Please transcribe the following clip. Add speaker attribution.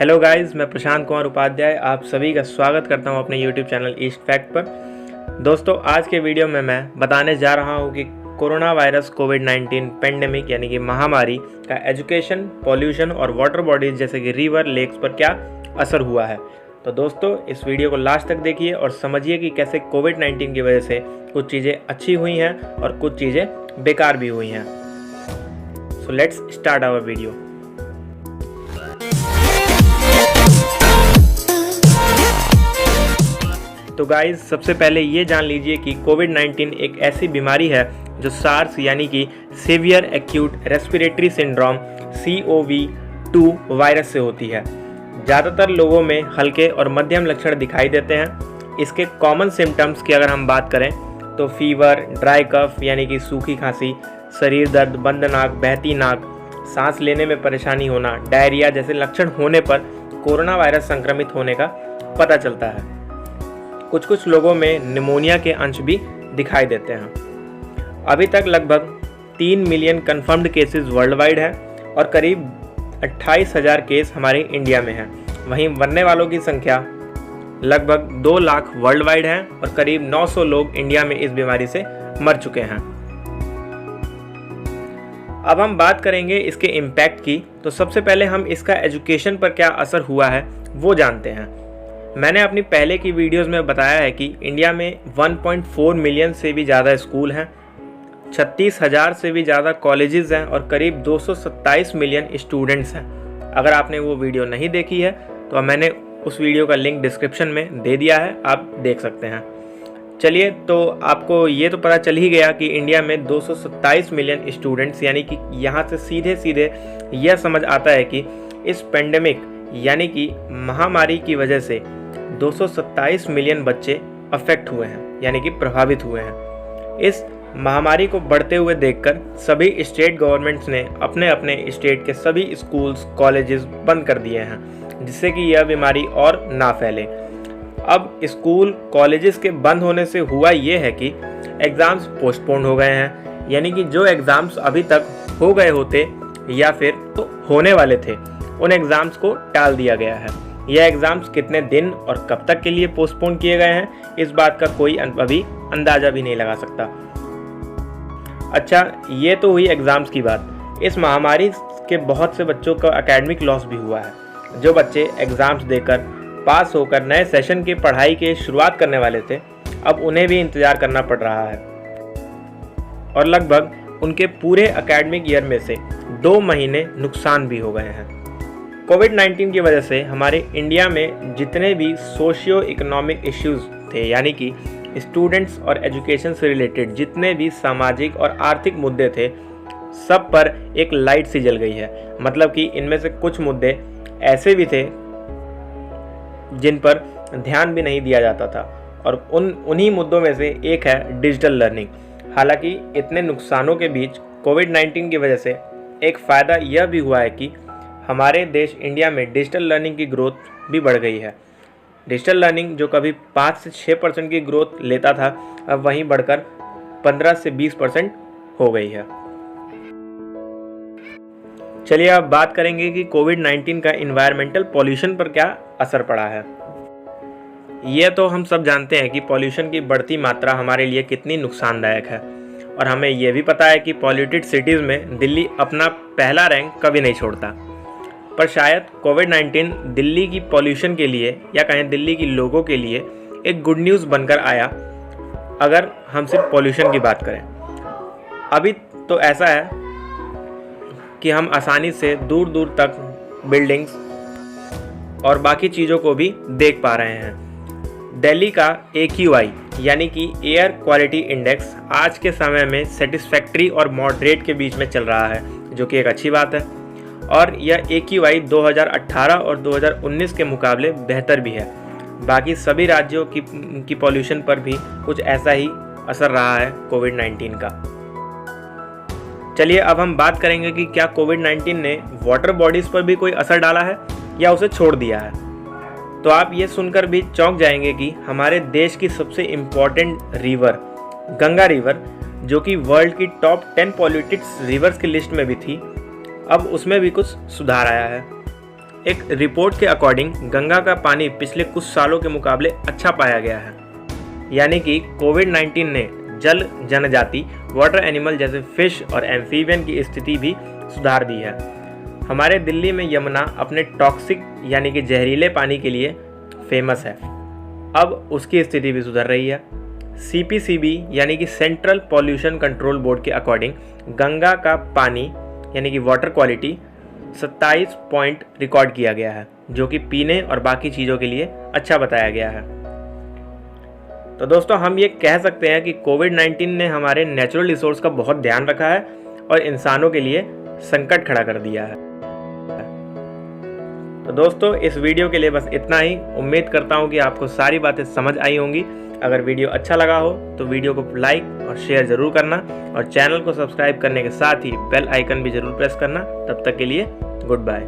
Speaker 1: Hello guys, मैं प्रशांत कुमार उपाध्याय आप सभी का स्वागत करता हूं अपने यूट्यूब चैनल ईस्ट फैक्ट पर। दोस्तों, आज के वीडियो में मैं बताने जा रहा हूं कि कोरोना वायरस कोविड-19 पेंडेमिक यानी कि महामारी का एजुकेशन, पॉल्यूशन और वाटर बॉडीज जैसे कि रिवर, लेक्स पर क्या असर हुआ है। तो दोस्तों, इस वीडियो को लास्ट तक देखिए और समझिए कि कैसे कोविड-19 की वजह से कुछ चीज़ें अच्छी हुई हैं और कुछ चीज़ें बेकार भी हुई हैं। So let's start our video. तो गाइस, सबसे पहले ये जान लीजिए कि कोविड-19 एक ऐसी बीमारी है जो सार्स यानी कि severe acute respiratory syndrome COV-2 virus से होती है। ज़्यादातर लोगों में हल्के और मध्यम लक्षण दिखाई देते हैं। इसके कॉमन सिम्टम्स की अगर हम बात करें तो फीवर, ड्राई कफ यानी कि सूखी खांसी, शरीर दर्द, बंद नाक, बहती नाक, सांस लेने में परेशानी होना, डायरिया जैसे लक्षण होने पर कोरोना वायरस संक्रमित होने का पता चलता है। कुछ लोगों में निमोनिया के अंश भी दिखाई देते हैं। अभी तक लगभग 3 million confirmed cases world wide हैं और करीब 28,000 केस हमारे इंडिया में हैं। वहीं मरने वालों की संख्या लगभग 2 लाख वर्ल्ड वाइड है और करीब 900 लोग इंडिया में इस बीमारी से मर चुके हैं। अब हम बात करेंगे इसके इम्पैक्ट की। तो सबसे पहले हम इसका एजुकेशन पर क्या असर हुआ है वो जानते हैं। मैंने अपनी पहले की वीडियोस में बताया है कि इंडिया में 1.4 मिलियन से भी ज़्यादा स्कूल हैं, 36,000 से भी ज़्यादा कॉलेजेस हैं और करीब 227 मिलियन स्टूडेंट्स हैं। अगर आपने वो वीडियो नहीं देखी है तो मैंने उस वीडियो का लिंक डिस्क्रिप्शन में दे दिया है, आप देख सकते हैं। चलिए, तो आपको ये तो पता चल ही गया कि इंडिया में 227 मिलियन स्टूडेंट्स, यानी कि यहाँ से सीधे यह समझ आता है कि इस पेंडेमिक यानी कि महामारी की वजह से 227 मिलियन बच्चे अफेक्ट हुए हैं, यानी कि प्रभावित हुए हैं। इस महामारी को बढ़ते हुए देखकर सभी स्टेट गवर्नमेंट्स ने अपने अपने स्टेट के सभी स्कूल्स, कॉलेजेस बंद कर दिए हैं, जिससे कि यह बीमारी और ना फैले। अब स्कूल, कॉलेजेस के बंद होने से हुआ ये है कि एग्ज़ाम्स पोस्टपोन हो गए हैं, यानी कि जो एग्ज़ाम्स अभी तक हो गए होते या फिर तो होने वाले थे, उन एग्ज़ाम्स को टाल दिया गया है। यह एग्ज़ाम्स कितने दिन और कब तक के लिए पोस्टपोन किए गए हैं, इस बात का कोई अभी अंदाज़ा भी नहीं लगा सकता। अच्छा, ये तो हुई एग्ज़ाम्स की बात। इस महामारी के बहुत से बच्चों का एकेडमिक लॉस भी हुआ है। जो बच्चे एग्ज़ाम्स देकर पास होकर नए सेशन की पढ़ाई की शुरुआत करने वाले थे, अब उन्हें भी इंतज़ार करना पड़ रहा है और लगभग उनके पूरे एकेडमिक ईयर में से 2 महीने नुकसान भी हो गए हैं। कोविड-19 की वजह से हमारे इंडिया में जितने भी सोशियो इकोनॉमिक इश्यूज़ थे, यानी कि स्टूडेंट्स और एजुकेशन से रिलेटेड जितने भी सामाजिक और आर्थिक मुद्दे थे, सब पर एक लाइट सी जल गई है। मतलब कि इनमें से कुछ मुद्दे ऐसे भी थे जिन पर ध्यान भी नहीं दिया जाता था और उन्हीं मुद्दों में से एक है डिजिटल लर्निंग। हालांकि इतने नुकसानों के बीच कोविड-19 की वजह से एक फ़ायदा यह भी हुआ है कि हमारे देश इंडिया में डिजिटल लर्निंग की ग्रोथ भी बढ़ गई है। डिजिटल लर्निंग जो कभी 5 से 6% की ग्रोथ लेता था, अब वहीं बढ़कर 15 से 20% हो गई है। चलिए, अब बात करेंगे कि कोविड-19 का इन्वायरमेंटल पॉल्यूशन पर क्या असर पड़ा है। यह तो हम सब जानते हैं कि पॉल्यूशन की बढ़ती मात्रा हमारे लिए कितनी नुकसानदायक है और हमें यह भी पता है कि पॉल्यूटेड सिटीज़ में दिल्ली अपना पहला रैंक कभी नहीं छोड़ता। पर शायद कोविड-19 दिल्ली की पॉल्यूशन के लिए या कहें दिल्ली के लोगों के लिए एक गुड न्यूज़ बनकर आया, अगर हम सिर्फ पॉल्यूशन की बात करें। अभी तो ऐसा है कि हम आसानी से दूर दूर तक बिल्डिंग्स और बाकी चीज़ों को भी देख पा रहे हैं। दिल्ली का AQI यानी कि एयर क्वालिटी इंडेक्स आज के समय में सेटिस्फैक्ट्री और मॉडरेट के बीच में चल रहा है, जो कि एक अच्छी बात है। और यह AQI 2018 और 2019 के मुकाबले बेहतर भी है। बाकी सभी राज्यों की पॉल्यूशन पर भी कुछ ऐसा ही असर रहा है कोविड-19 का। चलिए, अब हम बात करेंगे कि क्या कोविड-19 ने वाटर बॉडीज़ पर भी कोई असर डाला है या उसे छोड़ दिया है। तो आप ये सुनकर भी चौंक जाएंगे कि हमारे देश की सबसे इम्पॉर्टेंट रिवर गंगा रिवर, जो कि वर्ल्ड की टॉप 10 पॉल्यूटेड रिवर्स की लिस्ट में भी थी, अब उसमें भी कुछ सुधार आया है। एक रिपोर्ट के अकॉर्डिंग गंगा का पानी पिछले कुछ सालों के मुकाबले अच्छा पाया गया है, यानी कि कोविड-19 ने जल जनजाति, वाटर एनिमल जैसे फिश और एम्फीबियन की स्थिति भी सुधार दी है। हमारे दिल्ली में यमुना अपने टॉक्सिक यानी कि जहरीले पानी के लिए फेमस है, अब उसकी स्थिति भी सुधर रही है। CPCB यानी कि सेंट्रल पॉल्यूशन कंट्रोल बोर्ड के अकॉर्डिंग गंगा का पानी यानी कि वाटर क्वालिटी 27 पॉइंट रिकॉर्ड किया गया है, जो कि पीने और बाकी चीज़ों के लिए अच्छा बताया गया है। तो दोस्तों, हम ये कह सकते हैं कि कोविड-19 ने हमारे नेचुरल रिसोर्स का बहुत ध्यान रखा है और इंसानों के लिए संकट खड़ा कर दिया है। तो दोस्तों, इस वीडियो के लिए बस इतना ही। उम्मीद करता हूँ कि आपको सारी बातें समझ आई होंगी। अगर वीडियो अच्छा लगा हो तो वीडियो को लाइक और शेयर ज़रूर करना और चैनल को सब्सक्राइब करने के साथ ही बेल आइकन भी ज़रूर प्रेस करना। तब तक के लिए गुड बाय।